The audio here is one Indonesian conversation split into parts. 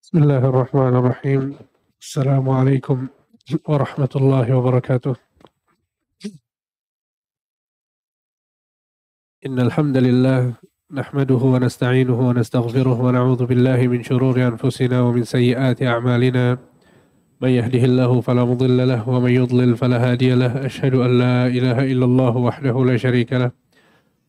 بسم الله الرحمن الرحيم. السلام عليكم ورحمة الله وبركاته. إن الحمد لله نحمده ونستعينه ونستغفره ونعوذ بالله من شرور أنفسنا ومن سيئات أعمالنا. من يهده الله فلا مضل له ومن يضلل فلا هادي له. أشهد أن لا إله إلا الله وحده لا شريك له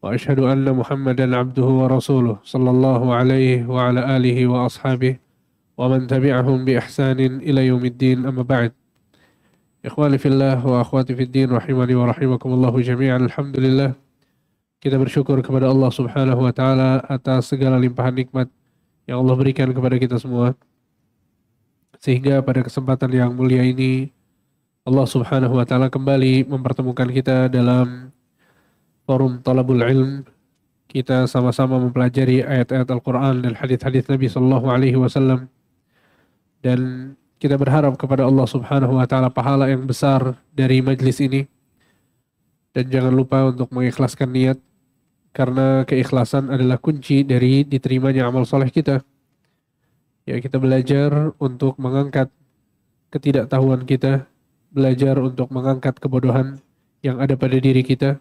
وأشهد أن محمدا عبده ورسوله صلى الله عليه وعلى آله وأصحابه ومن تبعهم بإحسان إلى يوم الدين. أما بعد. Ikhwani fillah wa akhwati fiddin rahimani wa rahimakumullahu jami'an. Alhamdulillah, kita bersyukur kepada Allah subhanahu wa ta'ala atas segala limpahan nikmat yang Allah berikan kepada kita semua, sehingga pada kesempatan yang mulia ini Allah subhanahu wa ta'ala kembali mempertemukan kita dalam forum talabul ilm. Kita sama-sama mempelajari ayat-ayat Al-Quran dan hadis-hadis Nabi sallallahu alaihi wasallam, dan kita berharap kepada Allah subhanahu wa ta'ala pahala yang besar dari majlis ini. Dan jangan lupa untuk mengikhlaskan niat, karena keikhlasan adalah kunci dari diterimanya amal soleh kita. Ya, kita belajar untuk mengangkat ketidaktahuan kita, belajar untuk mengangkat kebodohan yang ada pada diri kita,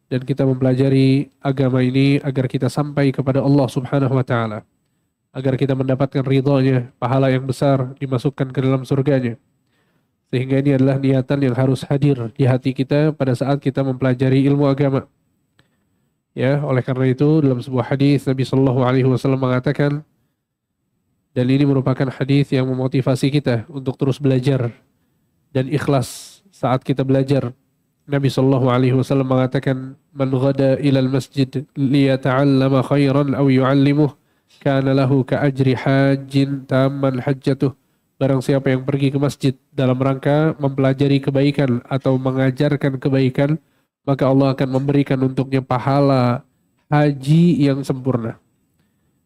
dan kita mempelajari agama ini agar kita sampai kepada Allah subhanahu wa ta'ala, agar kita mendapatkan ridhonya, pahala yang besar, dimasukkan ke dalam surganya. Sehingga ini adalah niatan yang harus hadir di hati kita pada saat kita mempelajari ilmu agama. Ya, oleh karena itu dalam sebuah hadis Nabi sallallahu alaihi wasallam mengatakan, dan ini merupakan hadis yang memotivasi kita untuk terus belajar dan ikhlas saat kita belajar. Nabi sallallahu alaihi wasallam mengatakan, "Man ghada ilal masjid liyata'allama khairan aw yu'allimuh kana lahu ka ajri hajjin tamman hajjatuh." Barang siapa yang pergi ke masjid dalam rangka mempelajari kebaikan atau mengajarkan kebaikan, maka Allah akan memberikan untuknya pahala haji yang sempurna.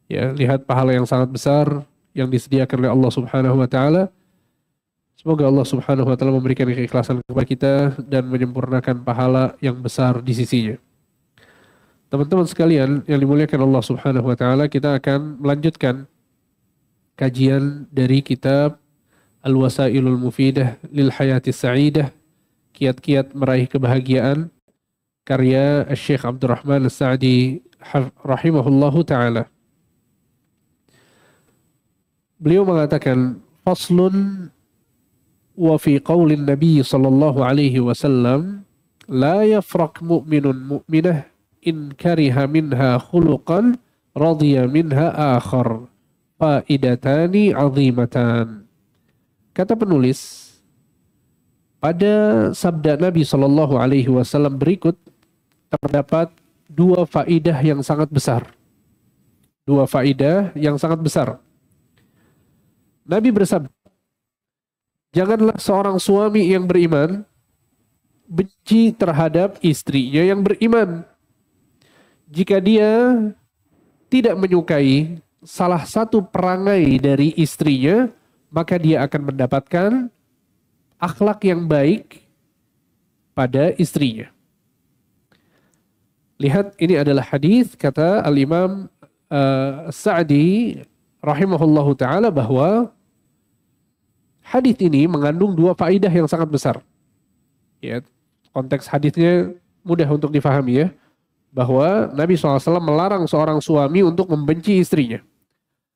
Ya, lihat pahala yang sangat besar yang disediakan oleh Allah subhanahu wa ta'ala. Semoga Allah subhanahu wa ta'ala memberikan keikhlasan kepada kita dan menyempurnakan pahala yang besar di sisinya. Teman-teman sekalian yang dimuliakan Allah subhanahu wa ta'ala, kita akan melanjutkan kajian dari kitab Al-Wasailul Mufidah Lil Hayati Sa'idah, kiat-kiat meraih kebahagiaan, karya Syekh Abdurrahman As-Sa'di rahimahullahu ta'ala. Beliau mengatakan, Faslun wa fi qawlin Nabi sallallahu alaihi wasallam, la yafraq mu'minun mu'minah in kariha minha khuluqan radhiya minha akhar, faidatani azimatan. Kata penulis, pada sabda Nabi sallallahu alaihi wasallam berikut terdapat dua faidah yang sangat besar. Dua faidah yang sangat besar. Nabi bersabda, janganlah seorang suami yang beriman benci terhadap istrinya yang beriman jika dia tidak menyukai salah satu perangai dari istrinya, maka dia akan mendapatkan akhlak yang baik pada istrinya. Lihat, ini adalah hadis kata Al-Imam Sa'di rahimahullahu ta'ala, bahwa hadis ini mengandung dua faedah yang sangat besar. Ya, konteks hadisnya mudah untuk difahami ya, bahwa Nabi SAW melarang seorang suami untuk membenci istrinya.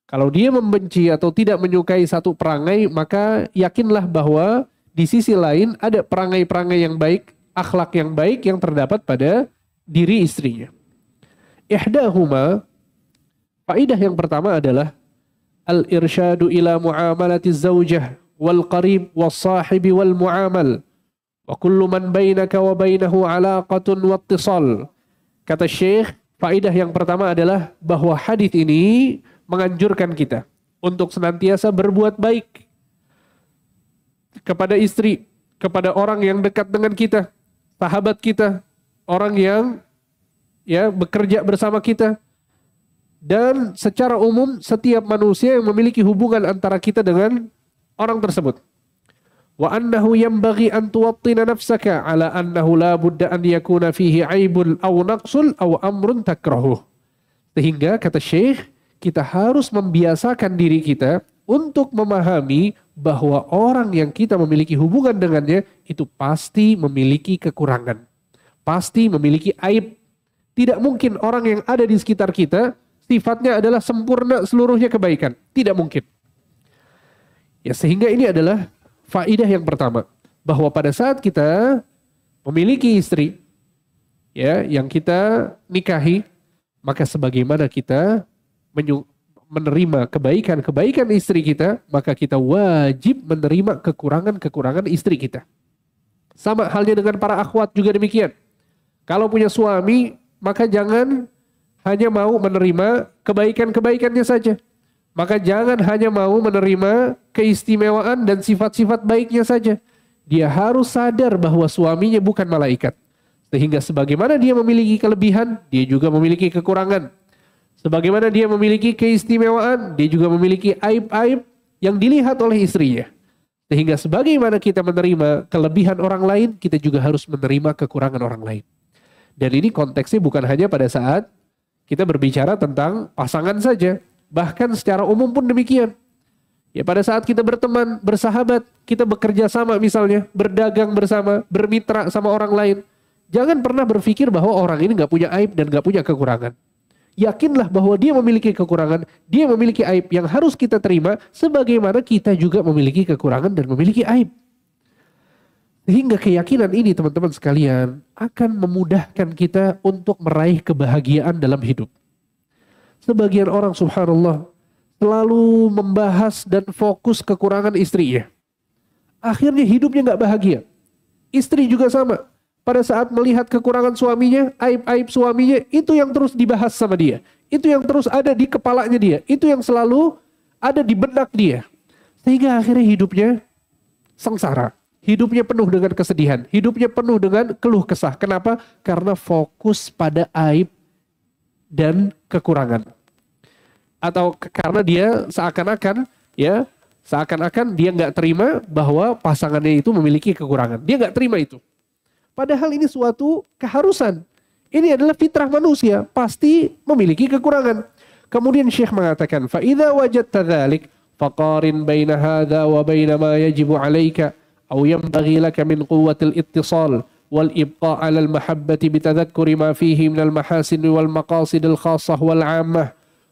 Kalau dia membenci atau tidak menyukai satu perangai, maka yakinlah bahwa di sisi lain ada perangai-perangai yang baik, akhlak yang baik yang terdapat pada diri istrinya. Ihdahuma, faedah yang pertama adalah al-irsyadu ila muamalati zawjah wal qarib was sahibi wal muamal wa kullu man bainaka wa bainahu alaqatun wattisal. Kata Syekh, faedah yang pertama adalah bahwa hadis ini menganjurkan kita untuk senantiasa berbuat baik kepada istri, kepada orang yang dekat dengan kita, sahabat kita, orang yang ya bekerja bersama kita, dan secara umum setiap manusia yang memiliki hubungan antara kita dengan orang tersebut. Wa annahu yanbaghi an tuwattina nafsaka ala annahu la budda an yakuna fihi aibun aw naqsul aw amrun takrahuh. Sehingga kata Syekh, kita harus membiasakan diri kita untuk memahami bahwa orang yang kita memiliki hubungan dengannya itu pasti memiliki kekurangan, pasti memiliki aib. Tidak mungkin orang yang ada di sekitar kita sifatnya adalah sempurna seluruhnya kebaikan. Tidak mungkin. Ya, sehingga ini adalah faidah yang pertama, bahwa pada saat kita memiliki istri, ya, yang kita nikahi, maka sebagaimana kita menerima kebaikan-kebaikan istri kita, maka kita wajib menerima kekurangan-kekurangan istri kita. Sama halnya dengan para akhwat juga demikian. Kalau punya suami, maka jangan hanya mau menerima kebaikan-kebaikannya saja. Maka jangan hanya mau menerima keistimewaan dan sifat-sifat baiknya saja. Dia harus sadar bahwa suaminya bukan malaikat. Sehingga sebagaimana dia memiliki kelebihan, dia juga memiliki kekurangan. Sebagaimana dia memiliki keistimewaan, dia juga memiliki aib-aib yang dilihat oleh istrinya. Sehingga sebagaimana kita menerima kelebihan orang lain, kita juga harus menerima kekurangan orang lain. Dan ini konteksnya bukan hanya pada saat kita berbicara tentang pasangan saja. Bahkan secara umum pun demikian. Ya, pada saat kita berteman, bersahabat, kita bekerja sama misalnya, berdagang bersama, bermitra sama orang lain. Jangan pernah berpikir bahwa orang ini gak punya aib dan gak punya kekurangan. Yakinlah bahwa dia memiliki kekurangan, dia memiliki aib yang harus kita terima, sebagaimana kita juga memiliki kekurangan dan memiliki aib. Sehingga keyakinan ini teman-teman sekalian akan memudahkan kita untuk meraih kebahagiaan dalam hidup. Sebagian orang subhanallah selalu membahas dan fokus kekurangan istrinya. Akhirnya hidupnya gak bahagia. Istri juga sama. Pada saat melihat kekurangan suaminya, aib-aib suaminya, itu yang terus dibahas sama dia. Itu yang terus ada di kepalanya dia. Itu yang selalu ada di benak dia. Sehingga akhirnya hidupnya sengsara. Hidupnya penuh dengan kesedihan. Hidupnya penuh dengan keluh kesah. Kenapa? Karena fokus pada aib dan kekurangan. Atau karena dia seakan-akan dia nggak terima bahwa pasangannya itu memiliki kekurangan. Dia nggak terima itu. Padahal ini suatu keharusan. Ini adalah fitrah manusia. Pasti memiliki kekurangan. Kemudian Syekh mengatakan, فَإِذَا وَجَدْتَ ذَلِكَ فَقَارِنْ بَيْنَ هَذَا وَبَيْنَ مَا يَجِبُ عَلَيْكَ أو ينبغي لك من قوة الاتصال والإبقاء على المحبة بتذكر ما فيه من المحاسن والمقاصد الخاصة والعامة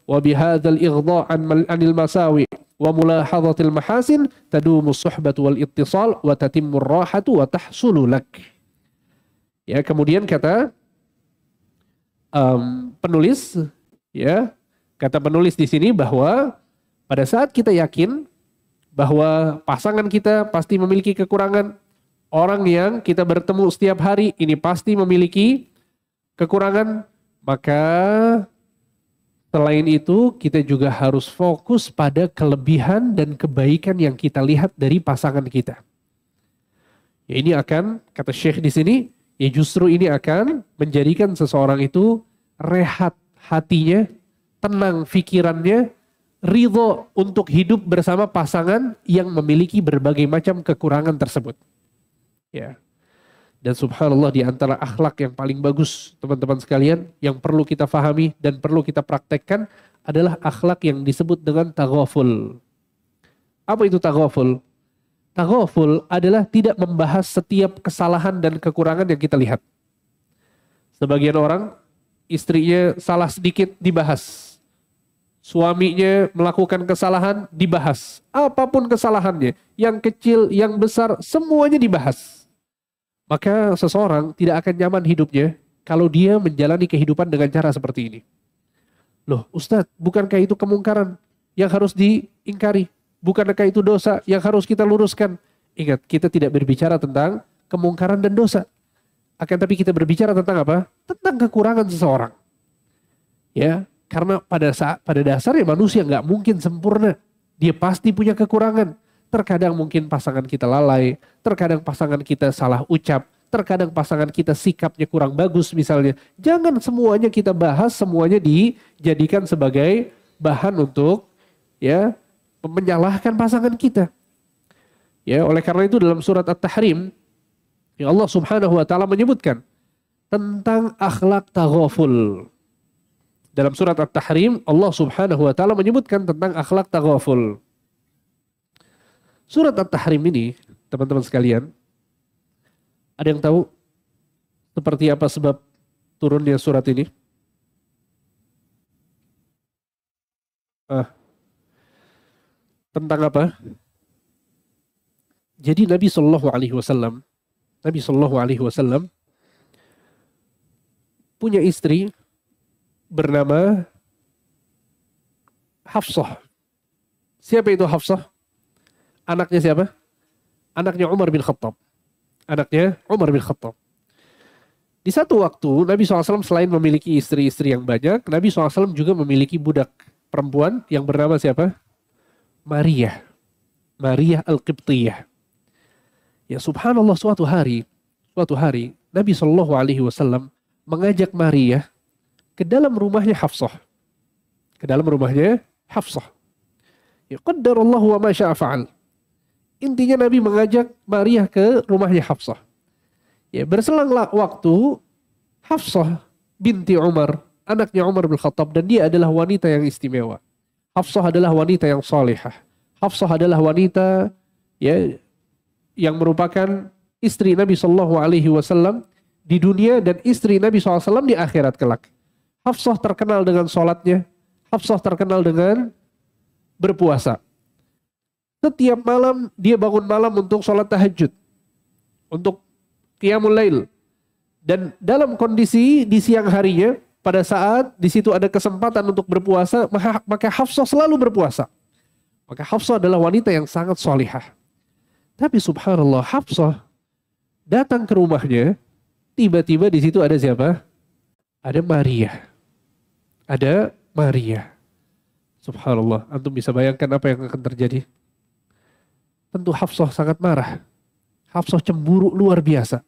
وبهذا الإغضاء عن المساوئ وملاحظة المحاسن تدوم الصحبة والاتصال وتتم الراحة وتحصل لك. Ya, kemudian kata penulis di sini bahwa pada saat kita yakin bahwa pasangan kita pasti memiliki kekurangan, orang yang kita bertemu setiap hari ini pasti memiliki kekurangan, maka selain itu kita juga harus fokus pada kelebihan dan kebaikan yang kita lihat dari pasangan kita. Ya, ini akan, kata Syekh di sini, ya justru ini akan menjadikan seseorang itu rehat hatinya, tenang pikirannya, ridho untuk hidup bersama pasangan yang memiliki berbagai macam kekurangan tersebut. Ya. Dan subhanallah, di antara akhlak yang paling bagus teman-teman sekalian yang perlu kita fahami dan perlu kita praktekkan adalah akhlak yang disebut dengan taghaful. Apa itu taghaful? Taghaful adalah tidak membahas setiap kesalahan dan kekurangan yang kita lihat. Sebagian orang istrinya salah sedikit dibahas. Suaminya melakukan kesalahan dibahas. Apapun kesalahannya, yang kecil, yang besar, semuanya dibahas. Maka seseorang tidak akan nyaman hidupnya kalau dia menjalani kehidupan dengan cara seperti ini. Loh Ustadz, bukankah itu kemungkaran yang harus diingkari? Bukankah itu dosa yang harus kita luruskan? Ingat, kita tidak berbicara tentang kemungkaran dan dosa. Akan tapi kita berbicara tentang apa? Tentang kekurangan seseorang. Ya. Karena pada dasarnya manusia nggak mungkin sempurna. Dia pasti punya kekurangan. Terkadang mungkin pasangan kita lalai. Terkadang pasangan kita salah ucap. Terkadang pasangan kita sikapnya kurang bagus misalnya. Jangan semuanya kita bahas, semuanya dijadikan sebagai bahan untuk ya menyalahkan pasangan kita. Ya, oleh karena itu dalam surat At-Tahrim, ya Allah Subhanahu wa taala menyebutkan tentang akhlak taghaful. Dalam surat At-Tahrim, Allah Subhanahu wa taala menyebutkan tentang akhlak taghaful. Surat At-Tahrim ini, teman-teman sekalian, ada yang tahu seperti apa sebab turunnya surat ini? Tentang apa? Jadi Nabi Shallallahu Alaihi Wasallam punya istri bernama Hafsah. Siapa itu Hafsah? Anaknya siapa? Anaknya Umar bin Khattab. Anaknya Umar bin Khattab. Di satu waktu Nabi SAW selain memiliki istri-istri yang banyak, Nabi SAW juga memiliki budak perempuan yang bernama siapa? Maria. Maria Al-Qibtiyah. Ya subhanallah, suatu hari Nabi SAW mengajak Maria ke dalam rumahnya Hafsah. Ke dalam rumahnya Hafsah. Ya qaddarallahu wa ma syaa fa'al. Intinya Nabi mengajak Maria ke rumahnya Hafsah. Ya, berselanglah waktu, Hafsah binti Umar, anaknya Umar bin Khattab, dan dia adalah wanita yang istimewa. Hafsah adalah wanita yang salihah. Hafsah adalah wanita ya yang merupakan istri Nabi Shallallahu Alaihi Wasallam di dunia dan istri Nabi SAW di akhirat kelak. Hafsah terkenal dengan sholatnya. Hafsah terkenal dengan berpuasa. Setiap malam dia bangun malam untuk sholat tahajud, untuk qiyamul lail. Dan dalam kondisi di siang harinya, pada saat di situ ada kesempatan untuk berpuasa, maka Hafsah selalu berpuasa. Maka Hafsah adalah wanita yang sangat solihah. Tapi subhanallah, Hafsah datang ke rumahnya, tiba-tiba di situ ada siapa? Ada Maria. Ada Maria. Subhanallah, antum bisa bayangkan apa yang akan terjadi? Tentu Hafsah sangat marah. Hafsah cemburu luar biasa.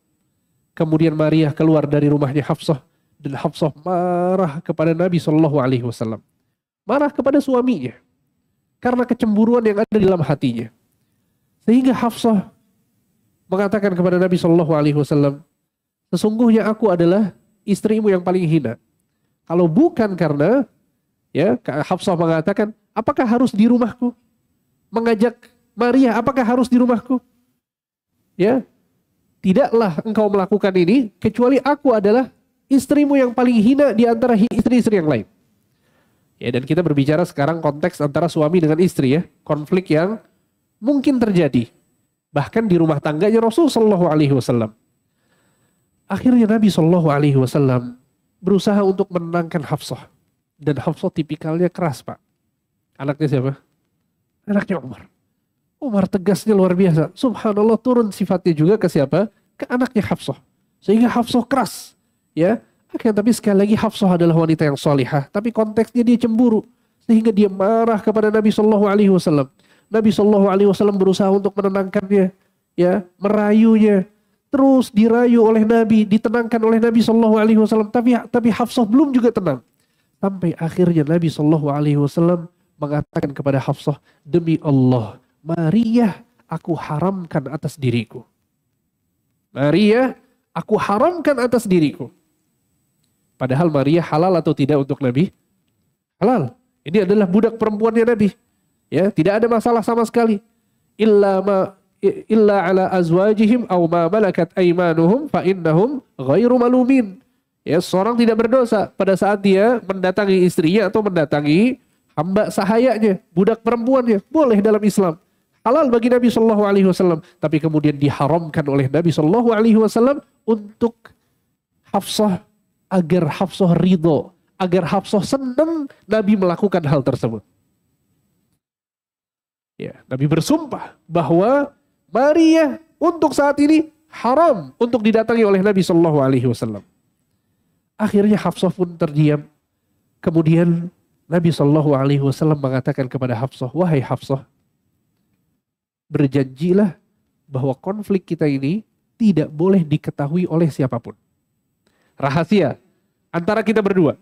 Kemudian Maria keluar dari rumahnya Hafsah dan Hafsah marah kepada Nabi Shallallahu Alaihi Wasallam. Marah kepada suaminya karena kecemburuan yang ada di dalam hatinya. Sehingga Hafsah mengatakan kepada Nabi Shallallahu Alaihi Wasallam, sesungguhnya aku adalah istrimu yang paling hina. Kalau bukan karena, ya, Hafsah mengatakan, apakah harus di rumahku? Mengajak Maria, apakah harus di rumahku? Ya, tidaklah engkau melakukan ini kecuali aku adalah istrimu yang paling hina di antara istri-istri yang lain. Ya, dan kita berbicara sekarang konteks antara suami dengan istri, ya, konflik yang mungkin terjadi bahkan di rumah tangganya Rasul Shallallahu Alaihi Wasallam. Akhirnya Nabi Shallallahu Alaihi Wasallam berusaha untuk menenangkan Hafsah, dan Hafsah tipikalnya keras, Pak. Anaknya siapa? Anaknya Umar. Umar tegasnya luar biasa. Subhanallah, turun sifatnya juga ke siapa? Ke anaknya Hafsah. Sehingga Hafsah keras. Ya, tapi sekali lagi Hafsah adalah wanita yang salihah. Tapi konteksnya dia cemburu. Sehingga dia marah kepada Nabi Shallallahu Alaihi Wasallam. Nabi Shallallahu Alaihi Wasallam berusaha untuk menenangkannya. Ya, merayunya. Terus dirayu oleh Nabi, ditenangkan oleh Nabi Shallallahu Alaihi Wasallam. Tapi Hafsah belum juga tenang. Sampai akhirnya Nabi Shallallahu Alaihi Wasallam mengatakan kepada Hafsah, demi Allah, Maria aku haramkan atas diriku. Maria aku haramkan atas diriku. Padahal Maria halal atau tidak untuk Nabi? Halal. Ini adalah budak perempuannya Nabi. Ya, tidak ada masalah sama sekali. Illa ala azwajihim aw ma malakat aymanuhum fa innahum ghairu malumin. Ya, seorang tidak berdosa pada saat dia mendatangi istrinya atau mendatangi hamba sahayanya, budak perempuannya, boleh dalam Islam. Halal bagi Nabi Shallallahu Alaihi Wasallam, tapi kemudian diharamkan oleh Nabi Shallallahu Alaihi Wasallam untuk Hafsah, agar Hafsah ridho, agar Hafsah senang Nabi melakukan hal tersebut. Ya, Nabi bersumpah bahwa Maria untuk saat ini haram untuk didatangi oleh Nabi Shallallahu Alaihi Wasallam. Akhirnya Hafsah pun terdiam. Kemudian Nabi Shallallahu Alaihi Wasallam mengatakan kepada Hafsah, wahai Hafsah, berjanjilah bahwa konflik kita ini tidak boleh diketahui oleh siapapun. Rahasia antara kita berdua.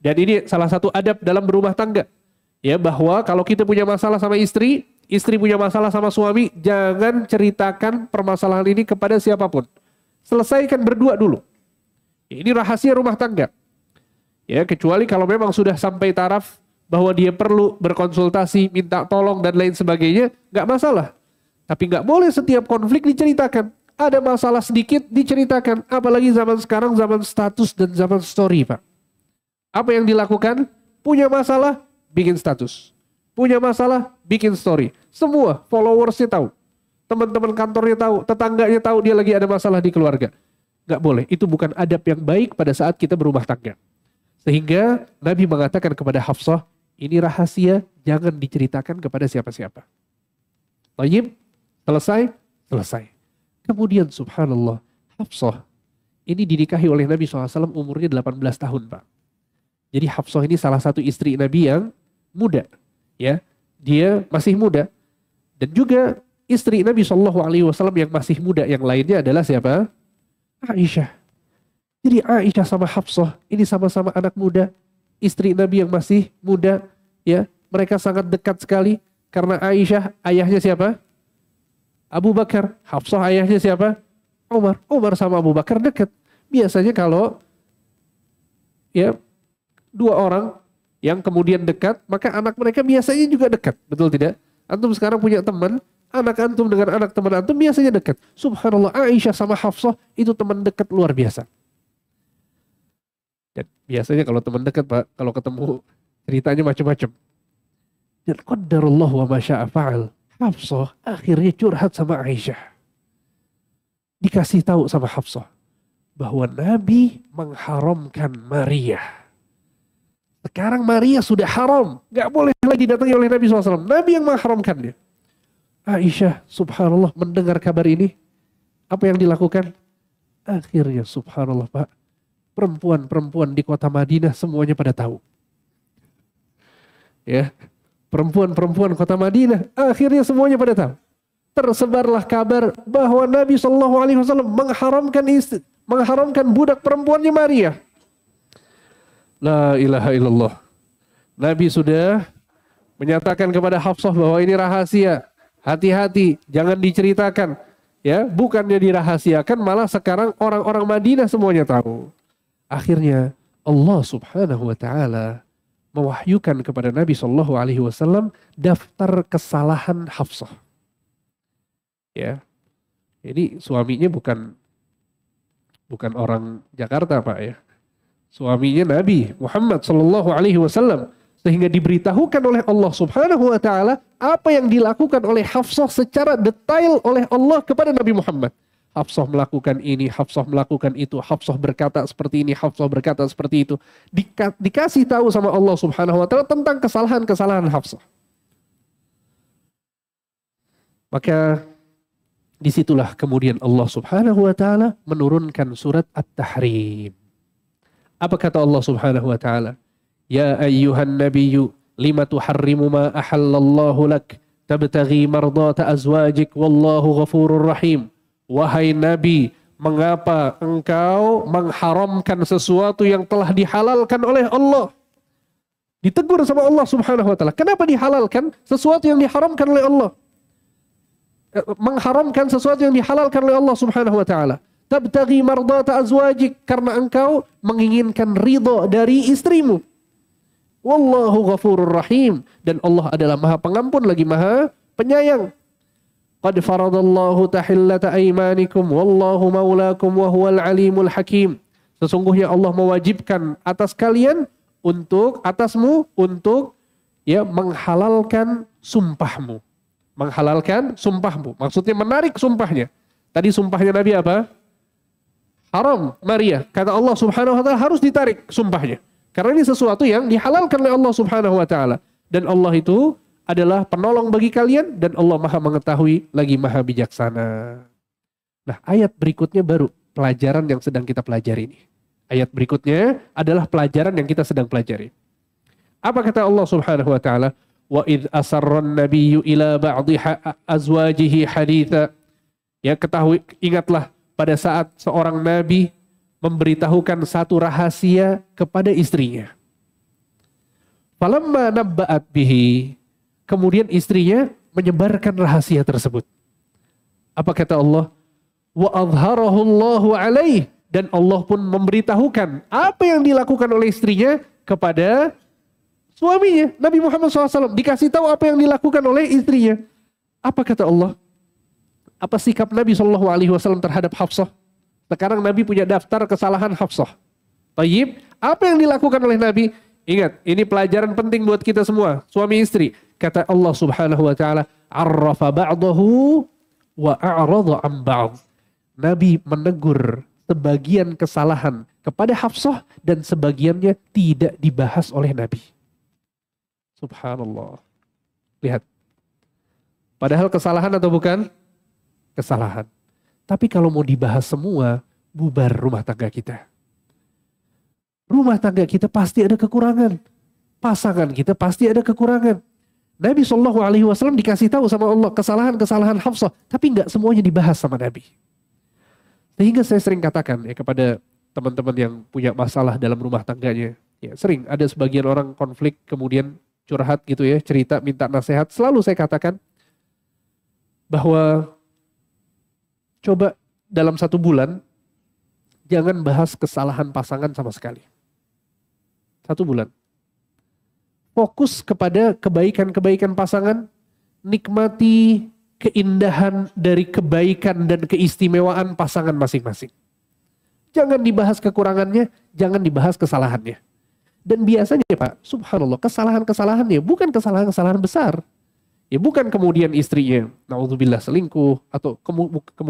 Dan ini salah satu adab dalam berumah tangga. Ya, bahwa kalau kita punya masalah sama istri, istri punya masalah sama suami, jangan ceritakan permasalahan ini kepada siapapun. Selesaikan berdua dulu. Ini rahasia rumah tangga. Ya, kecuali kalau memang sudah sampai taraf bahwa dia perlu berkonsultasi, minta tolong dan lain sebagainya, nggak masalah. Tapi nggak boleh setiap konflik diceritakan. Ada masalah sedikit diceritakan. Apalagi zaman sekarang, zaman status dan zaman story, Pak. Apa yang dilakukan? Punya masalah, bikin status. Punya masalah, bikin story. Semua followersnya tahu. Teman-teman kantornya tahu. Tetangganya tahu dia lagi ada masalah di keluarga. Nggak boleh. Itu bukan adab yang baik pada saat kita berumah tangga. Sehingga Nabi mengatakan kepada Hafsah, ini rahasia, jangan diceritakan kepada siapa-siapa. Tayyib, selesai? Selesai. Kemudian subhanallah, Hafsah ini dinikahi oleh Nabi SAW umurnya 18 tahun, Pak. Jadi Hafsah ini salah satu istri Nabi yang muda. Ya, dia masih muda. Dan juga istri Nabi SAW yang masih muda yang lainnya adalah siapa? Aisyah. Jadi Aisyah sama Hafsah ini sama-sama anak muda, istri Nabi yang masih muda, ya. Mereka sangat dekat sekali karena Aisyah ayahnya siapa? Abu Bakar. Hafsah ayahnya siapa? Umar. Umar sama Abu Bakar dekat. Biasanya kalau ya dua orang yang kemudian dekat, maka anak mereka biasanya juga dekat. Betul tidak? Antum sekarang punya teman, anak antum dengan anak teman antum biasanya dekat. Subhanallah, Aisyah sama Hafsah itu teman dekat luar biasa. Dan biasanya kalau teman dekat, Pak, kalau ketemu ceritanya macam-macam. Dan qadarullah wa ma syaa fa'al. Hafsah akhirnya curhat sama Aisyah. Dikasih tahu sama Hafsah bahwa Nabi mengharamkan Maria. Sekarang Maria sudah haram, gak boleh lagi didatangi oleh Nabi SAW. Nabi yang mengharamkannya. Aisyah subhanallah mendengar kabar ini, apa yang dilakukan? Akhirnya subhanallah, Pak, perempuan-perempuan di kota Madinah semuanya pada tahu. Ya, perempuan-perempuan kota Madinah akhirnya semuanya pada tahu. Tersebarlah kabar bahwa Nabi SAW mengharamkan budak perempuannya Maria. La ilaha illallah. Nabi sudah menyatakan kepada Hafsah bahwa ini rahasia. Hati-hati, jangan diceritakan. Ya, bukannya dirahasiakan, malah sekarang orang-orang Madinah semuanya tahu. Akhirnya Allah Subhanahu wa taala mewahyukan kepada Nabi Shallallahu alaihi wasallam daftar kesalahan Hafsah. Ya. Ini suaminya bukan orang Jakarta, Pak, ya. Suaminya Nabi Muhammad Shallallahu alaihi wasallam, sehingga diberitahukan oleh Allah Subhanahu wa taala apa yang dilakukan oleh Hafsah secara detail oleh Allah kepada Nabi Muhammad. Hafsah melakukan ini, Hafsah melakukan itu, Hafsah berkata seperti ini, Hafsah berkata seperti itu. Dikasih tahu sama Allah Subhanahu wa taala tentang kesalahan-kesalahan Hafsah. Maka disitulah kemudian Allah Subhanahu wa taala menurunkan surat At-Tahrim. Apa kata Allah Subhanahu wa taala? Ya ayyuhan nabiyyu lima tuharrimu ma ahallallahu lak tabtaghi mardata azwajik wallahu ghafurur rahim. Wahai Nabi, mengapa engkau mengharamkan sesuatu yang telah dihalalkan oleh Allah? Ditegur sama Allah Subhanahu wa taala. Kenapa dihalalkan sesuatu yang diharamkan oleh Allah? Mengharamkan sesuatu yang dihalalkan oleh Allah Subhanahu wa taala. Tabtaghi mardata azwajik, karena engkau menginginkan ridha dari istrimu. Wallahu ghafurur rahim, dan Allah adalah Maha Pengampun lagi Maha Penyayang. Qad faradallahu tahillata aymanikum wallahu maulakum wa huwal alimul hakim. Sesungguhnya Allah mewajibkan atasmu untuk ya menghalalkan sumpahmu. Menghalalkan sumpahmu. Maksudnya menarik sumpahnya. Tadi sumpahnya Nabi apa? Haram Maria. Kata Allah Subhanahu wa taala harus ditarik sumpahnya. Karena ini sesuatu yang dihalalkan oleh Allah Subhanahu wa taala. Dan Allah itu adalah penolong bagi kalian, dan Allah Maha mengetahui lagi Maha bijaksana. Nah, ayat berikutnya baru pelajaran yang sedang kita pelajari ini. Ayat berikutnya adalah pelajaran yang kita sedang pelajari. Apa kata Allah Subhanahu wa taala? Wa idh asarran nabiyyu ila ba'dhi azwajihi haditha. Ya, ketahui, ingatlah pada saat seorang nabi memberitahukan satu rahasia kepada istrinya. Falamma nabba'at bihi, kemudian istrinya menyebarkan rahasia tersebut. Apa kata Allah? Wa adharahu Allahu alaih, dan Allah pun memberitahukan apa yang dilakukan oleh istrinya kepada suaminya. Nabi Muhammad SAW dikasih tahu apa yang dilakukan oleh istrinya. Apa kata Allah? Apa sikap Nabi SAW terhadap Hafsah? Sekarang Nabi punya daftar kesalahan Hafsah. Tayyib, apa yang dilakukan oleh Nabi? Ingat, ini pelajaran penting buat kita semua, suami istri. Kata Allah Subhanahu wa taala, "Arrafa ba'dahu wa a'rada an ba'd." Nabi menegur sebagian kesalahan kepada Hafsah dan sebagiannya tidak dibahas oleh Nabi. Subhanallah. Lihat. Padahal kesalahan atau bukan? Kesalahan. Tapi kalau mau dibahas semua, bubar rumah tangga kita. Rumah tangga kita pasti ada kekurangan. Pasangan kita pasti ada kekurangan. Nabi SAW dikasih tahu sama Allah kesalahan-kesalahan Hafsah, tapi nggak semuanya dibahas sama Nabi. Sehingga saya sering katakan ya kepada teman-teman yang punya masalah dalam rumah tangganya, ya sering ada sebagian orang konflik kemudian curhat gitu ya, cerita minta nasihat. Selalu saya katakan bahwa coba dalam 1 bulan jangan bahas kesalahan pasangan sama sekali. 1 bulan. Fokus kepada kebaikan-kebaikan pasangan, nikmati keindahan dari kebaikan dan keistimewaan pasangan masing-masing. Jangan dibahas kekurangannya, jangan dibahas kesalahannya. Dan biasanya Pak, subhanallah, kesalahan-kesalahannya bukan kesalahan-kesalahan besar. Ya bukan kemudian istrinya, naudzubillah selingkuh, atau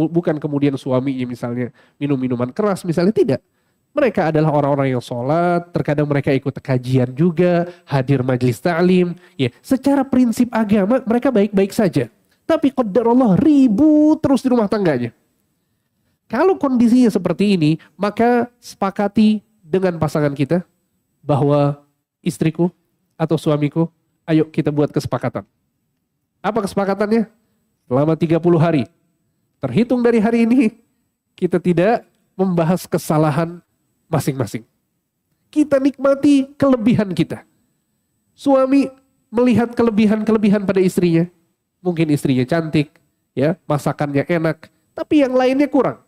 bukan kemudian suaminya misalnya minum minuman keras misalnya, tidak. Mereka adalah orang-orang yang sholat, terkadang mereka ikut kajian juga, hadir majelis ta'lim. Ya, secara prinsip agama mereka baik-baik saja. Tapi qadarullah ribut terus di rumah tangganya. Kalau kondisinya seperti ini, maka sepakati dengan pasangan kita bahwa istriku atau suamiku, ayo kita buat kesepakatan. Apa kesepakatannya? Selama 30 hari. Terhitung dari hari ini, kita tidak membahas kesalahan masing-masing. Kita nikmati kelebihan kita. Suami melihat kelebihan-kelebihan pada istrinya. Mungkin istrinya cantik, ya, masakannya enak, tapi yang lainnya kurang.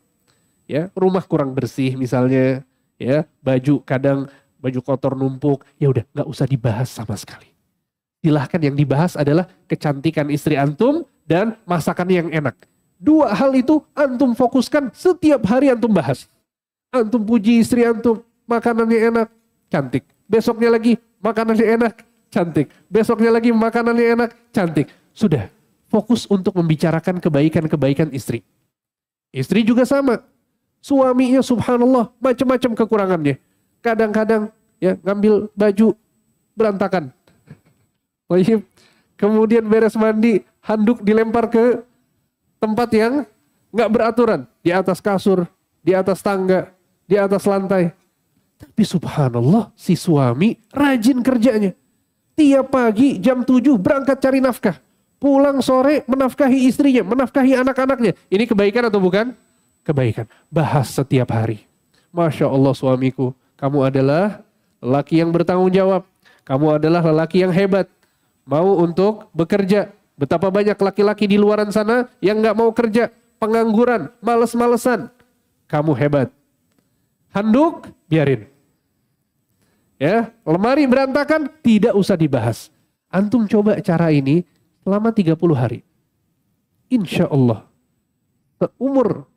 Ya, rumah kurang bersih misalnya, ya, baju kotor numpuk, ya udah nggak usah dibahas sama sekali. Silahkan yang dibahas adalah kecantikan istri antum dan masakannya yang enak. 2 hal itu antum fokuskan, setiap hari antum bahas. Antum puji istri antum, makanannya enak, cantik. Besoknya lagi makanannya enak, cantik. Besoknya lagi makanannya enak, cantik. Sudah, fokus untuk membicarakan kebaikan-kebaikan istri. Istri juga sama. Suaminya subhanallah macam-macam kekurangannya. Kadang-kadang ya ngambil baju berantakan. Kemudian beres mandi, handuk dilempar ke tempat yang nggak beraturan, di atas kasur, di atas tangga, di atas lantai. Tapi subhanallah si suami rajin kerjanya. Tiap pagi jam 7 berangkat cari nafkah. Pulang sore menafkahi istrinya, menafkahi anak-anaknya. Ini kebaikan atau bukan? Kebaikan. Bahas setiap hari. Masya Allah suamiku, kamu adalah lelaki yang bertanggung jawab. Kamu adalah lelaki yang hebat. Mau untuk bekerja. Betapa banyak laki-laki di luaran sana yang gak mau kerja. Pengangguran, males-malesan. Kamu hebat. Handuk, biarin. Ya, lemari berantakan, tidak usah dibahas. Antum coba cara ini selama 30 hari. Insya Allah. Seumur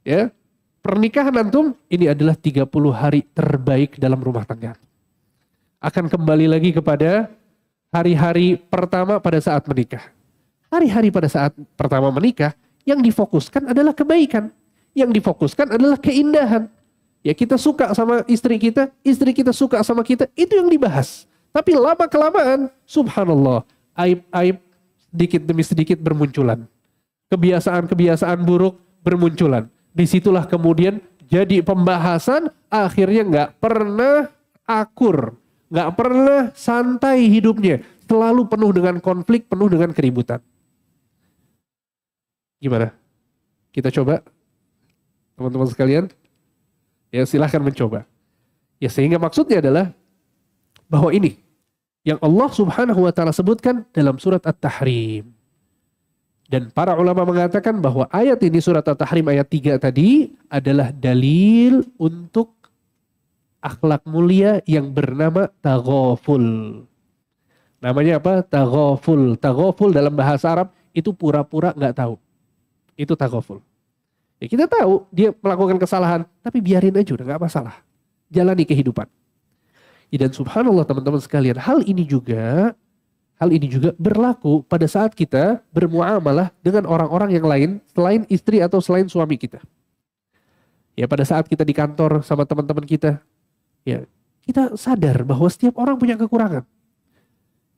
ya, pernikahan antum, ini adalah 30 hari terbaik dalam rumah tangga. Akan kembali lagi kepada hari-hari pertama pada saat menikah. Hari-hari pada saat pertama menikah, yang difokuskan adalah kebaikan. Yang difokuskan adalah keindahan. Ya kita suka sama istri kita suka sama kita, itu yang dibahas. Tapi lama-kelamaan, subhanallah, aib-aib sedikit demi sedikit bermunculan. Kebiasaan-kebiasaan buruk bermunculan. Disitulah kemudian jadi pembahasan, akhirnya nggak pernah akur. Nggak pernah santai hidupnya. Selalu penuh dengan konflik, penuh dengan keributan. Gimana? Kita coba, teman-teman sekalian. Ya silahkan mencoba. Ya sehingga maksudnya adalah bahwa ini yang Allah Subhanahu wa taala sebutkan dalam surat At-Tahrim. Dan para ulama mengatakan bahwa ayat ini surat At-Tahrim ayat 3 tadi adalah dalil untuk akhlak mulia yang bernama taghaful. Namanya apa? Taghaful. Taghaful dalam bahasa Arab itu pura-pura nggak tahu. Itu taghaful. Ya kita tahu dia melakukan kesalahan, tapi biarin aja udah gak masalah. Jalani kehidupan. Ya, dan subhanallah teman-teman sekalian, hal ini juga berlaku pada saat kita bermuamalah dengan orang-orang yang lain selain istri atau selain suami kita. Ya pada saat kita di kantor sama teman-teman kita, ya kita sadar bahwa setiap orang punya kekurangan.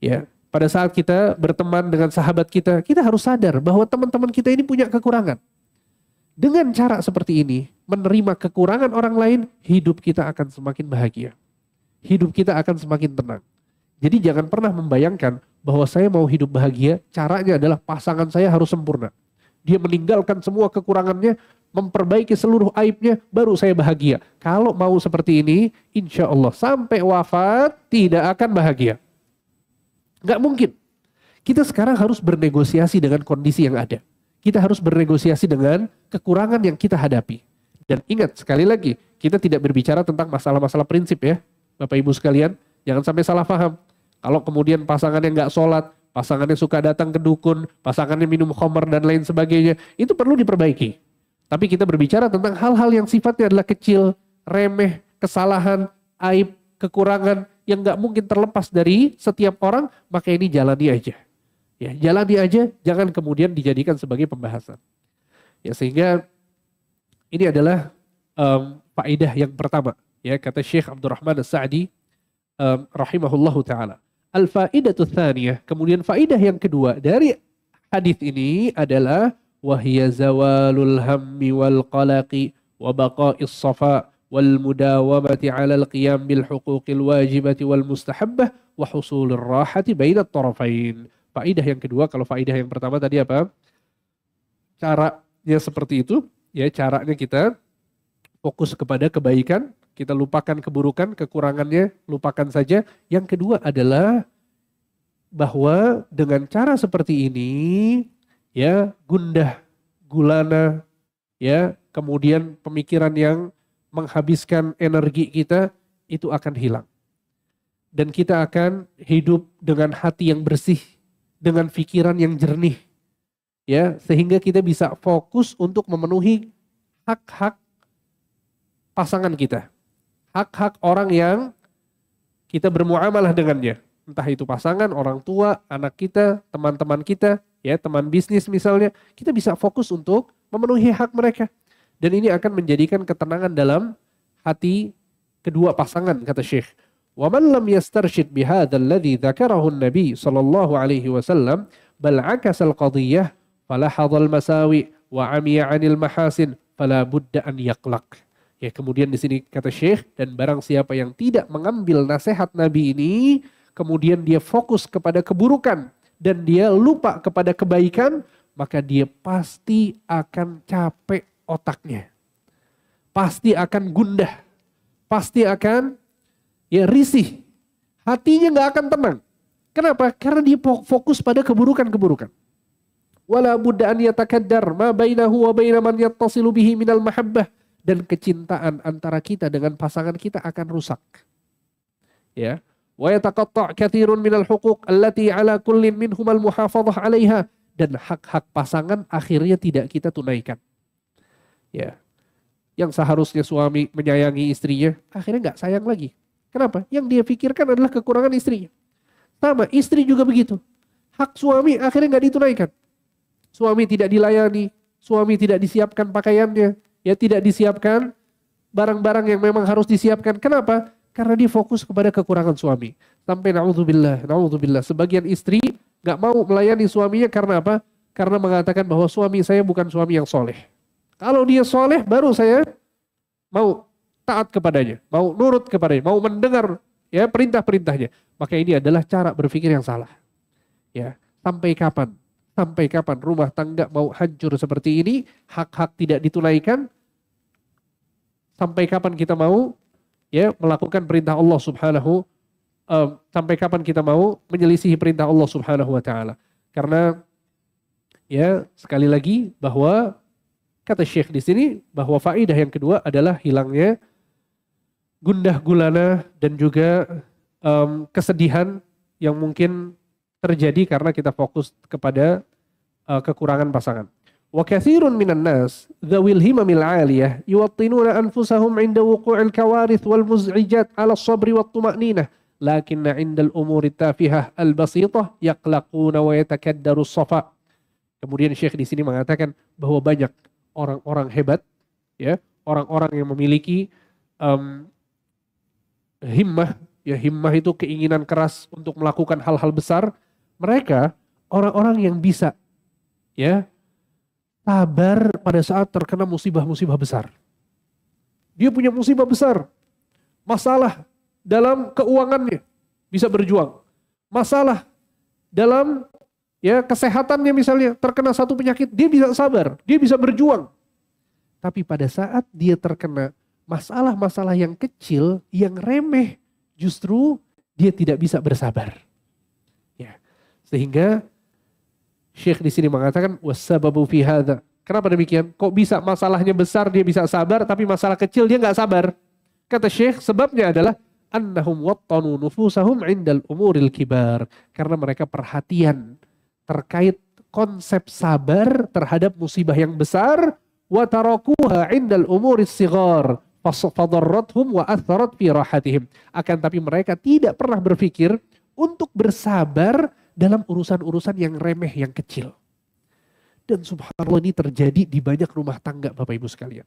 Ya, pada saat kita berteman dengan sahabat kita, kita harus sadar bahwa teman-teman kita ini punya kekurangan. Dengan cara seperti ini, menerima kekurangan orang lain, hidup kita akan semakin bahagia. Hidup kita akan semakin tenang. Jadi jangan pernah membayangkan bahwa saya mau hidup bahagia, caranya adalah pasangan saya harus sempurna. Dia meninggalkan semua kekurangannya, memperbaiki seluruh aibnya, baru saya bahagia. Kalau mau seperti ini, insya Allah sampai wafat tidak akan bahagia. Nggak mungkin. Kita sekarang harus bernegosiasi dengan kondisi yang ada. Kita harus bernegosiasi dengan kekurangan yang kita hadapi. Dan ingat sekali lagi, kita tidak berbicara tentang masalah-masalah prinsip ya. Bapak Ibu sekalian, jangan sampai salah paham. Kalau kemudian pasangannya nggak sholat, pasangannya suka datang ke dukun, pasangannya minum khamar dan lain sebagainya, itu perlu diperbaiki. Tapi kita berbicara tentang hal-hal yang sifatnya adalah kecil, remeh, kesalahan, aib, kekurangan yang nggak mungkin terlepas dari setiap orang, maka ini jalani aja. Ya, jalani aja, jangan kemudian dijadikan sebagai pembahasan. Ya, sehingga ini adalah faedah yang pertama. Ya, kata Syekh Abdurrahman As-Sa'di rahimahullahu ta'ala. Al-faidatu tsaniyah, kemudian faedah yang kedua dari hadis ini adalah wahya zawalul hammi wal qalaqi wa baqa'is safa wal mudawamati 'ala al-qiyam bil huquqil wajibati wal mustahabbah wa husulir rahati bainat tarafain. Faedah yang kedua, kalau faedah yang pertama tadi apa? Caranya seperti itu, ya caranya kita fokus kepada kebaikan, kita lupakan keburukan, kekurangannya lupakan saja. Yang kedua adalah bahwa dengan cara seperti ini, ya gundah, gulana, ya kemudian pemikiran yang menghabiskan energi kita itu akan hilang. Dan kita akan hidup dengan hati yang bersih, dengan pikiran yang jernih, ya sehingga kita bisa fokus untuk memenuhi hak-hak pasangan kita, hak-hak orang yang kita bermuamalah dengannya, entah itu pasangan, orang tua, anak kita, teman-teman kita, ya teman bisnis misalnya, kita bisa fokus untuk memenuhi hak mereka, dan ini akan menjadikan ketenangan dalam hati kedua pasangan, kata Syekh. وَمَنْ لَمْ يَسْتَرْشِدْ بِهَذَا الَّذِي ذَكَرَهُ النَّبِي صلى الله عليه وسلم بل عكس القضية فلاحظ المساوئ وعمي عن المحاسن فلا بد أن يقلق. Ya, kemudian di sini kata Syekh, dan barang siapa yang tidak mengambil nasihat Nabi ini, kemudian dia fokus kepada keburukan dan dia lupa kepada kebaikan, maka dia pasti akan capek otaknya, pasti akan gundah, pasti akan ya risih, hatinya nggak akan tenang. Kenapa? Karena dia fokus pada keburukan-keburukan. Wala budda an yatakaddar ma bainahu wa baina man yattasilu bihi minal mahabbah, dan kecintaan antara kita dengan pasangan kita akan rusak. Ya. Wa yataqatta' katsirun minal huquq allati ala kullin minhum al muhafadhah 'alaiha, dan hak-hak pasangan akhirnya tidak kita tunaikan. Ya. Yang seharusnya suami menyayangi istrinya, akhirnya nggak sayang lagi. Kenapa? Yang dia pikirkan adalah kekurangan istrinya. Sama, istri juga begitu. Hak suami akhirnya nggak ditunaikan. Suami tidak dilayani, suami tidak disiapkan pakaiannya, ya tidak disiapkan barang-barang yang memang harus disiapkan. Kenapa? Karena dia fokus kepada kekurangan suami. Sampai na'udzubillah, sebagian istri nggak mau melayani suaminya karena apa? Karena mengatakan bahwa suami saya bukan suami yang soleh. Kalau dia soleh, baru saya mau taat kepadanya, mau nurut kepadanya, mau mendengar ya perintah-perintahnya. Maka ini adalah cara berpikir yang salah. Ya, sampai kapan? Sampai kapan rumah tangga mau hancur seperti ini, hak-hak tidak ditunaikan? Sampai kapan kita mau ya melakukan perintah Allah Subhanahu sampai kapan kita mau menyelisihi perintah Allah Subhanahu wa taala? Karena ya sekali lagi bahwa kata Syekh di sini bahwa faedah yang kedua adalah hilangnya gundah gulana dan juga kesedihan yang mungkin terjadi karena kita fokus kepada kekurangan pasangan. Wa katsirun minan nas dzawil himamil 'aliyah yuwattinuna anfusahum 'inda wuqu'il kawarith wal muz'ijat 'ala as-sabri wat tuma'ninah lakinna 'inda al-umuri tafihah al-basithah yaqlaquna wa yatakaddaru as-safa. Kemudian Syekh di sini mengatakan bahwa banyak orang-orang hebat, ya, orang-orang yang memiliki himmah, ya, himmah itu keinginan keras untuk melakukan hal-hal besar. Mereka orang-orang yang bisa, ya, sabar pada saat terkena musibah-musibah besar. Dia punya musibah besar, masalah dalam keuangannya bisa berjuang, masalah dalam, ya, kesehatannya misalnya terkena satu penyakit, dia bisa sabar, dia bisa berjuang. Tapi pada saat dia terkena masalah-masalah yang kecil, yang remeh, justru dia tidak bisa bersabar. Ya. Sehingga Syekh di sini mengatakan wasababu fi hadza. Kenapa demikian? Kok bisa masalahnya besar dia bisa sabar, tapi masalah kecil dia nggak sabar? Kata Syekh, sebabnya adalah annahum wattanu nufusahum 'indal umuril kibar. Karena mereka perhatian terkait konsep sabar terhadap musibah yang besar, wa tarakuha 'indal umuris sighar fadarrathum wa atharat fi rahatihim. Akan tapi mereka tidak pernah berpikir untuk bersabar dalam urusan-urusan yang remeh, yang kecil. Dan subhanallah ini terjadi di banyak rumah tangga Bapak Ibu sekalian.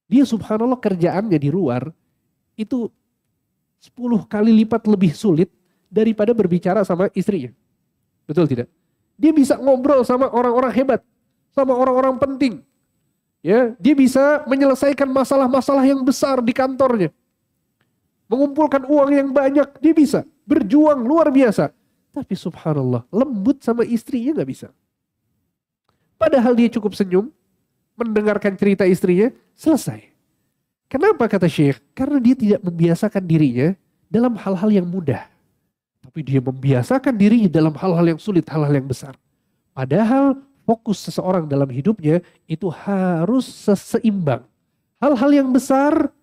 Dia subhanallah kerjaannya di luar itu 10 kali lipat lebih sulit daripada berbicara sama istrinya. Betul tidak? Dia bisa ngobrol sama orang-orang hebat, sama orang-orang penting. Ya, dia bisa menyelesaikan masalah-masalah yang besar di kantornya. Mengumpulkan uang yang banyak, dia bisa. Berjuang luar biasa. Tapi subhanallah, lembut sama istrinya gak bisa. Padahal dia cukup senyum, mendengarkan cerita istrinya, selesai. Kenapa kata Syekh? Karena dia tidak membiasakan dirinya dalam hal-hal yang mudah. Tapi dia membiasakan dirinya dalam hal-hal yang sulit, hal-hal yang besar. Padahal fokus seseorang dalam hidupnya itu harus seimbang. Hal-hal yang besar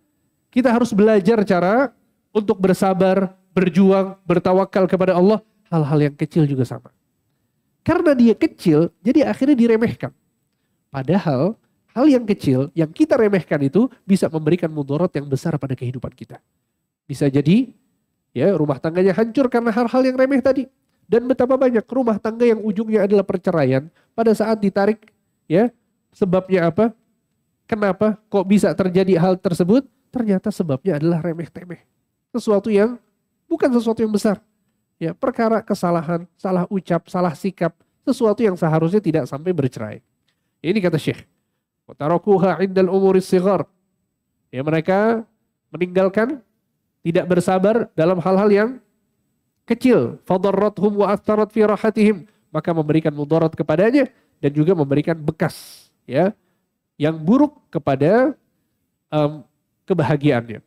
kita harus belajar cara untuk bersabar, berjuang, bertawakal kepada Allah. Hal-hal yang kecil juga sama. Karena dia kecil, jadi akhirnya diremehkan. Padahal hal yang kecil yang kita remehkan itu bisa memberikan mudarat yang besar pada kehidupan kita. Bisa jadi, ya, rumah tangganya hancur karena hal-hal yang remeh tadi. Dan betapa banyak rumah tangga yang ujungnya adalah perceraian. Pada saat ditarik, ya, sebabnya apa? Kenapa kok bisa terjadi hal tersebut? Ternyata sebabnya adalah remeh-temeh. Sesuatu yang bukan sesuatu yang besar. Ya, perkara kesalahan, salah ucap, salah sikap. Sesuatu yang seharusnya tidak sampai bercerai. Ini kata Syekh. Watarakuha indal umuris sighar. Ya, mereka meninggalkan, tidak bersabar dalam hal-hal yang kecil, fadarrathum wa atharat fi rahatihim, maka memberikan mudarat kepadanya dan juga memberikan bekas, ya, yang buruk kepada kebahagiaannya.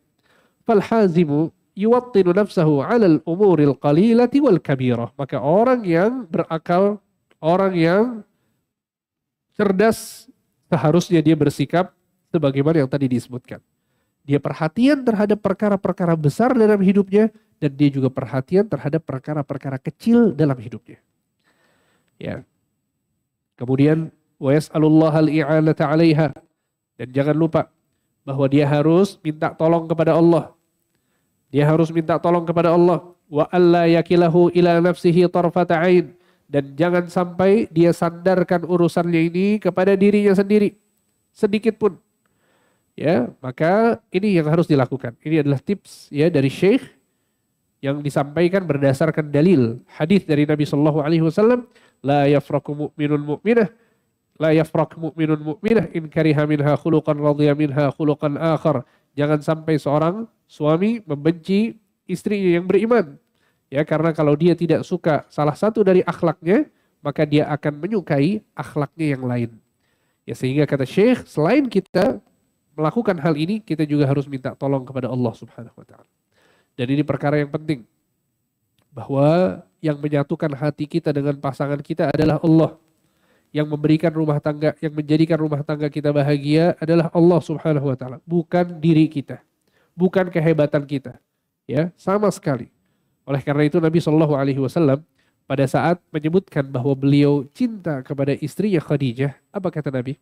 Fal hazimu yuwattinu nafsahu 'alal umuril qalilati wal kabirah. Maka orang yang berakal, orang yang cerdas, seharusnya dia bersikap sebagaimana yang tadi disebutkan. Dia perhatian terhadap perkara-perkara besar dalam hidupnya, dan dia juga perhatian terhadap perkara-perkara kecil dalam hidupnya. Ya. Kemudian wa yas'alullaha al-i'anata 'alaiha, dan jangan lupa bahwa dia harus minta tolong kepada Allah. Dia harus minta tolong kepada Allah. Wa alla yakilahu ila nafsihi tarfata 'ain, dan jangan sampai dia sandarkan urusannya ini kepada dirinya sendiri sedikit pun. Ya, maka ini yang harus dilakukan. Ini adalah tips, ya, dari Syekh yang disampaikan berdasarkan dalil hadis dari Nabi Shallallahu Alaihi Wasallam. La yafraku mu'minun mu'minah, la yafrak mu'minun mu'minah in kariha minha khuluqan radhiya minha khuluqan akhar. Jangan sampai seorang suami membenci istrinya yang beriman. Ya, karena kalau dia tidak suka salah satu dari akhlaknya, maka dia akan menyukai akhlaknya yang lain. Ya, sehingga kata Syekh, selain kita melakukan hal ini, kita juga harus minta tolong kepada Allah Subhanahu wa taala. Dan ini perkara yang penting. Bahwa yang menyatukan hati kita dengan pasangan kita adalah Allah. Yang memberikan rumah tangga, yang menjadikan rumah tangga kita bahagia adalah Allah Subhanahu wa taala, bukan diri kita. Bukan kehebatan kita. Ya, sama sekali. Oleh karena itu Nabi Shallallahu alaihi wasallam pada saat menyebutkan bahwa beliau cinta kepada istrinya Khadijah, apa kata Nabi?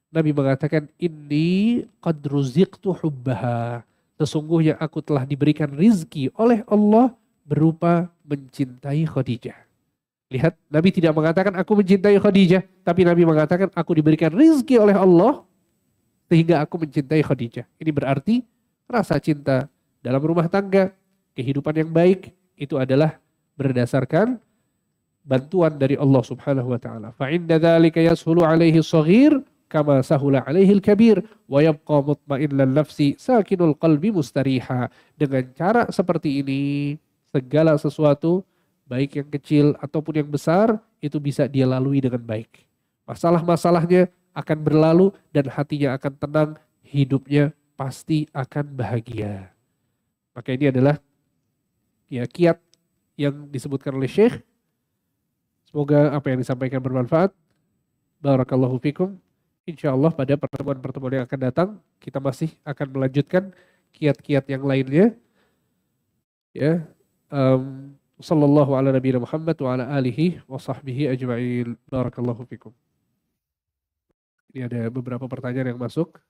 Nabi mengatakan, inni qad ruziqtu hubbaha. Sesungguhnya aku telah diberikan rizki oleh Allah berupa mencintai Khadijah. Lihat, Nabi tidak mengatakan aku mencintai Khadijah, tapi Nabi mengatakan aku diberikan rizki oleh Allah sehingga aku mencintai Khadijah. Ini berarti rasa cinta dalam rumah tangga, kehidupan yang baik, itu adalah berdasarkan bantuan dari Allah Subhanahu wa taala. Fa inda dzalika yashulu alaihi shaghir kama sahula alaihi al-kabir wa yabqa mutmainnan nafsi sakinul qalbi mustariha. Dengan cara seperti ini, segala sesuatu baik yang kecil ataupun yang besar itu bisa dia lalui dengan baik. Masalah-masalahnya akan berlalu dan hatinya akan tenang, hidupnya pasti akan bahagia. Maka ini adalah ya kiat yang disebutkan oleh Syekh. Semoga apa yang disampaikan bermanfaat. Barakallahu fikum. Insya Allah pada pertemuan-pertemuan yang akan datang kita masih akan melanjutkan kiat-kiat yang lainnya. Ya, sallallahu ala nabiyina Muhammad wa ala alihi wa sahbihi ajma'in. Barakallahu fikum. Ini ada beberapa pertanyaan yang masuk.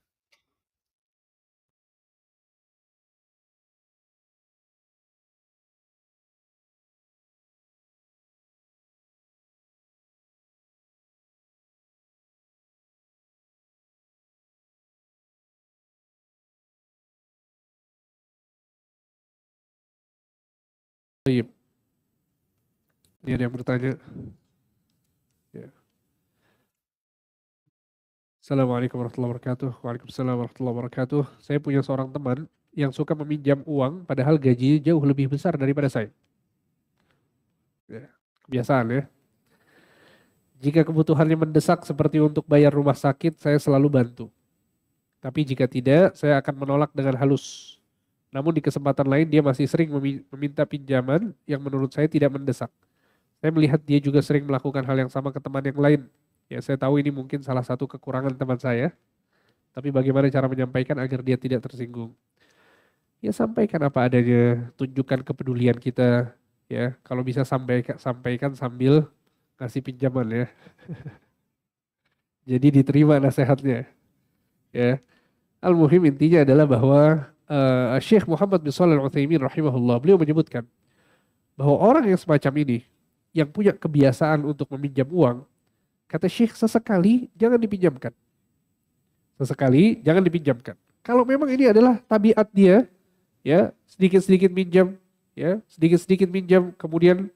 Baik. Ini ada yang bertanya. Ya. Assalamualaikum warahmatullahi wabarakatuh. Waalaikumsalam warahmatullahi wabarakatuh. Saya punya seorang teman yang suka meminjam uang padahal gaji jauh lebih besar daripada saya. Ya, kebiasaan ya. Jika kebutuhannya mendesak seperti untuk bayar rumah sakit, saya selalu bantu. Tapi jika tidak, saya akan menolak dengan halus. Namun di kesempatan lain dia masih sering meminta pinjaman yang menurut saya tidak mendesak. Saya melihat dia juga sering melakukan hal yang sama ke teman yang lain. Ya, saya tahu ini mungkin salah satu kekurangan teman saya. Tapi bagaimana cara menyampaikan agar dia tidak tersinggung? Ya sampaikan apa adanya, tunjukkan kepedulian kita. Ya, kalau bisa sampaikan sambil kasih pinjaman ya. Jadi diterima nasihatnya. Ya, al-muhim intinya adalah bahwa Syekh Muhammad bin Shalih Al-Utsaimin rahimahullah beliau menyebutkan bahwa orang yang semacam ini yang punya kebiasaan untuk meminjam uang, kata Syekh sesekali jangan dipinjamkan. Sesekali jangan dipinjamkan. Kalau memang ini adalah tabiat dia, ya sedikit-sedikit minjam, ya sedikit-sedikit minjam, kemudian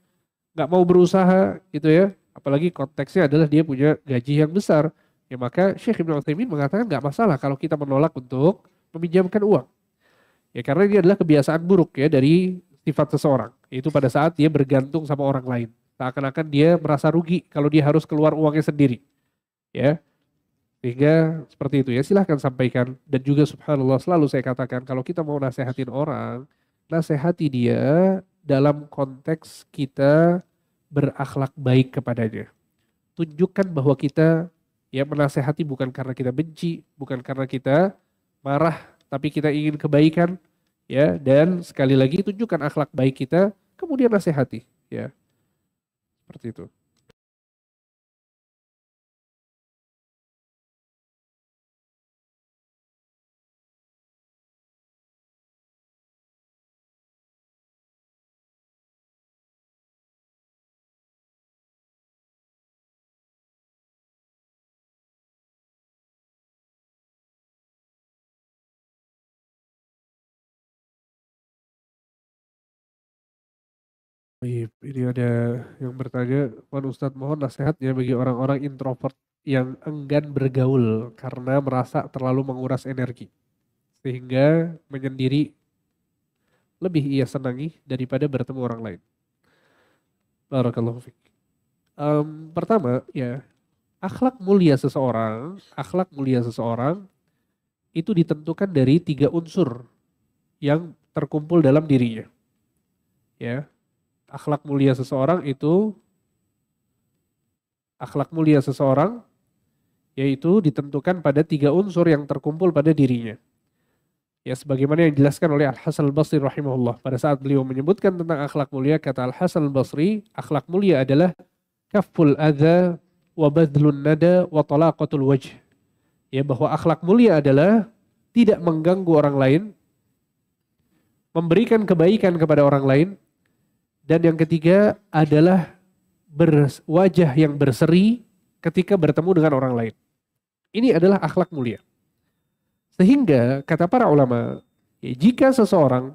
nggak mau berusaha, gitu ya. Apalagi konteksnya adalah dia punya gaji yang besar, ya maka Syekh Ibnu Utsaimin mengatakan nggak masalah kalau kita menolak untuk meminjamkan uang. Ya karena ini adalah kebiasaan buruk ya dari sifat seseorang. Itu pada saat dia bergantung sama orang lain. Seakan-akan dia merasa rugi kalau dia harus keluar uangnya sendiri. Ya. Sehingga seperti itu ya, silahkan sampaikan. Dan juga subhanallah selalu saya katakan kalau kita mau nasehatin orang, nasehati dia dalam konteks kita berakhlak baik kepadanya. Tunjukkan bahwa kita ya menasehati bukan karena kita benci, bukan karena kita marah, tapi kita ingin kebaikan ya, dan sekali lagi tunjukkan akhlak baik kita, kemudian nasehati ya. Seperti itu. Baik, ini ada yang bertanya, Wan Ustadz mohon nasihatnya bagi orang-orang introvert yang enggan bergaul karena merasa terlalu menguras energi. Sehingga menyendiri lebih ia senangi daripada bertemu orang lain. Barakallahu fiik. Pertama ya, akhlak mulia seseorang itu ditentukan dari 3 unsur yang terkumpul dalam dirinya. Ya, akhlak mulia seseorang yaitu ditentukan pada 3 unsur yang terkumpul pada dirinya. Ya sebagaimana yang dijelaskan oleh Al-Hasan Al-Basri rahimahullah. Pada saat beliau menyebutkan tentang akhlak mulia, kata Al-Hasan Al-Basri, akhlak mulia adalah kaful adza wa badlun nada wa talaqatul wajh. Ya, bahwa akhlak mulia adalah tidak mengganggu orang lain, memberikan kebaikan kepada orang lain, dan yang ketiga adalah wajah yang berseri ketika bertemu dengan orang lain. Ini adalah akhlak mulia. Sehingga kata para ulama, ya, jika seseorang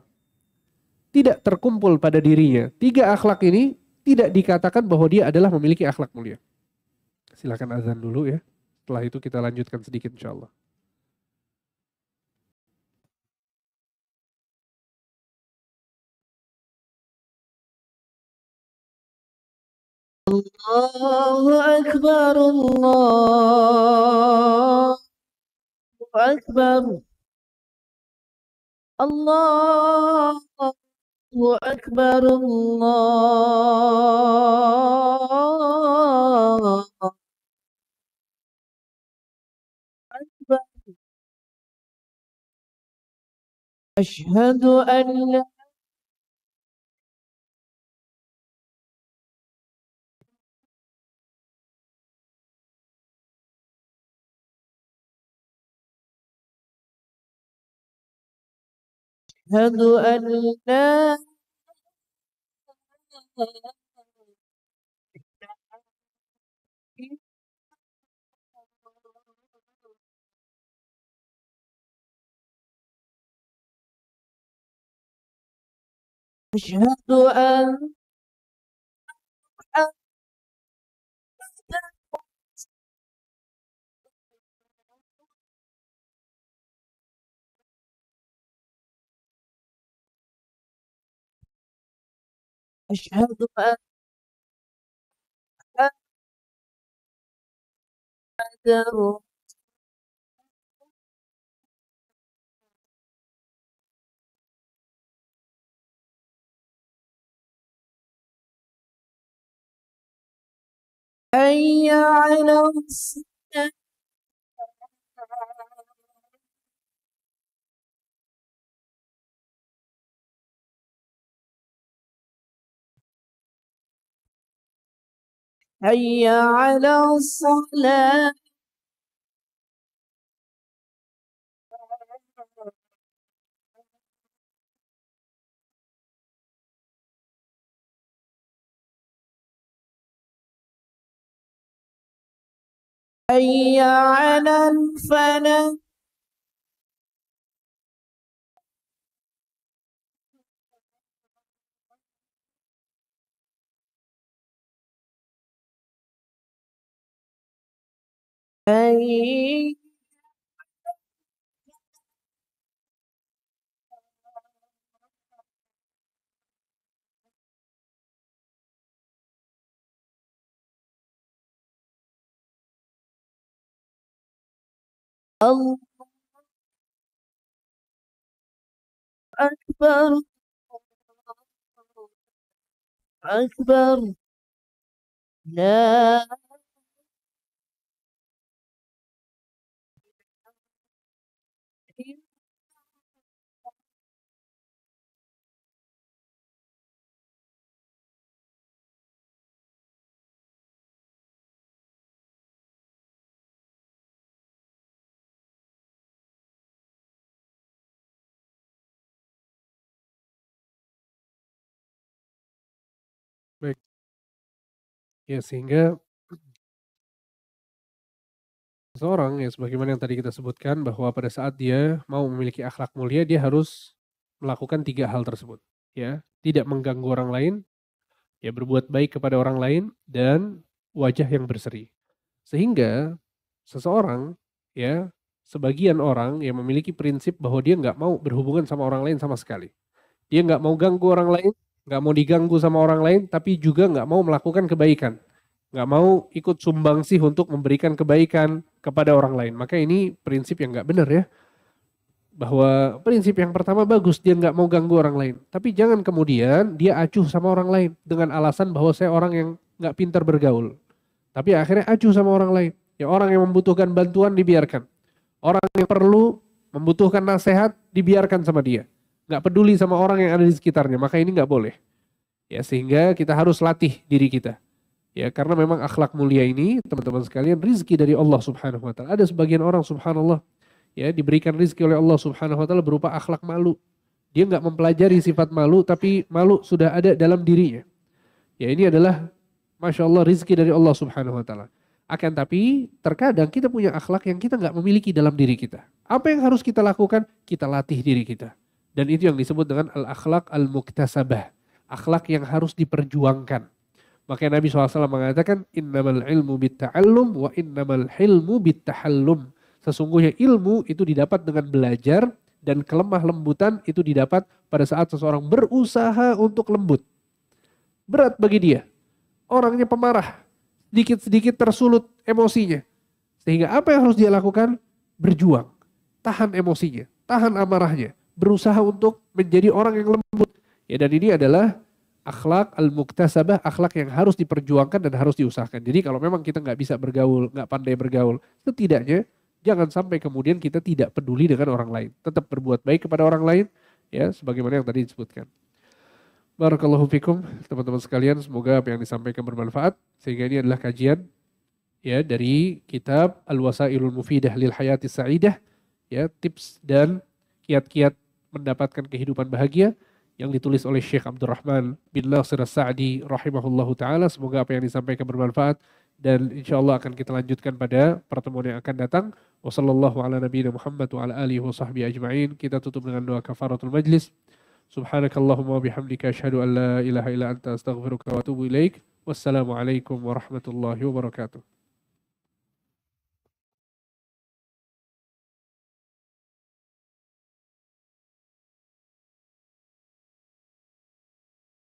tidak terkumpul pada dirinya tiga akhlak ini, tidak dikatakan bahwa dia adalah memiliki akhlak mulia. Silakan azan dulu ya. Setelah itu kita lanjutkan sedikit insya Allah. Allahu Akbar, Allahu Akbar, Allahu Akbar, Allahu Akbar. Asyhadu an la asyhadu an la asyhadu an asyhadu an Muhammadar hayya 'alas salah. حي على الصلاة. حي على الفلاح. حي الله أكبر، أكبر، لا Baik. Ya sehingga seseorang ya sebagaimana yang tadi kita sebutkan bahwa pada saat dia mau memiliki akhlak mulia dia harus melakukan tiga hal tersebut. Ya, tidak mengganggu orang lain, ya berbuat baik kepada orang lain dan wajah yang berseri. Sehingga seseorang ya sebagian orang yang memiliki prinsip bahwa dia nggak mau berhubungan sama orang lain sama sekali. Dia nggak mau ganggu orang lain, nggak mau diganggu sama orang lain, tapi juga nggak mau melakukan kebaikan. Nggak mau ikut sumbangsih untuk memberikan kebaikan kepada orang lain. Maka ini prinsip yang nggak benar ya. Bahwa prinsip yang pertama bagus, dia nggak mau ganggu orang lain. Tapi jangan kemudian dia acuh sama orang lain dengan alasan bahwa saya orang yang nggak pintar bergaul. Tapi akhirnya acuh sama orang lain. Ya orang yang membutuhkan bantuan dibiarkan. Orang yang perlu membutuhkan nasihat, dibiarkan sama dia. Nggak peduli sama orang yang ada di sekitarnya, maka ini nggak boleh. Ya, sehingga kita harus latih diri kita. Ya, karena memang akhlak mulia ini, teman-teman sekalian, rizki dari Allah Subhanahu wa taala. Ada sebagian orang, subhanallah, ya, diberikan rizki oleh Allah Subhanahu wa taala berupa akhlak malu. Dia nggak mempelajari sifat malu, tapi malu sudah ada dalam dirinya. Ya, ini adalah Masya Allah rizki dari Allah Subhanahu wa taala. Akan tapi terkadang kita punya akhlak yang kita nggak memiliki dalam diri kita. Apa yang harus kita lakukan? Kita latih diri kita. Dan itu yang disebut dengan al-akhlak al-muktasabah. Akhlak yang harus diperjuangkan. Makanya Nabi SAW mengatakan innamal ilmu bitta'allum wa innamal hilmu bittahallum. Sesungguhnya ilmu itu didapat dengan belajar dan kelemah lembutan itu didapat pada saat seseorang berusaha untuk lembut. Berat bagi dia. Orangnya pemarah, sedikit-sedikit tersulut emosinya. Sehingga apa yang harus dia lakukan? Berjuang, tahan emosinya, tahan amarahnya, berusaha untuk menjadi orang yang lembut. Ya, dan ini adalah akhlak al-muktasabah, akhlak yang harus diperjuangkan dan harus diusahakan. Jadi kalau memang kita nggak bisa bergaul, nggak pandai bergaul, setidaknya jangan sampai kemudian kita tidak peduli dengan orang lain. Tetap berbuat baik kepada orang lain, ya, sebagaimana yang tadi disebutkan. Barakallahu fikum, teman-teman sekalian, semoga apa yang disampaikan bermanfaat. Sehingga ini adalah kajian ya dari kitab Al-Wasailul Mufidah lil Hayati Sa'idah, ya, tips dan kiat-kiat mendapatkan kehidupan bahagia yang ditulis oleh Syekh Abdurrahman bin Nasir As-Sa'di rahimahullahu taala. Semoga apa yang disampaikan bermanfaat dan insyaallah akan kita lanjutkan pada pertemuan yang akan datang. Wassallallahu ala nabiyina Muhammad wa ala alihi wa sahbihi ajma'in. Kita tutup dengan doa kafaratul majlis. Subhanakallahumma bihamdika asyhadu an la ilaha illa anta astaghfiruka wa atubu ilaik. Wassalamualaikum warahmatullahi wabarakatuh.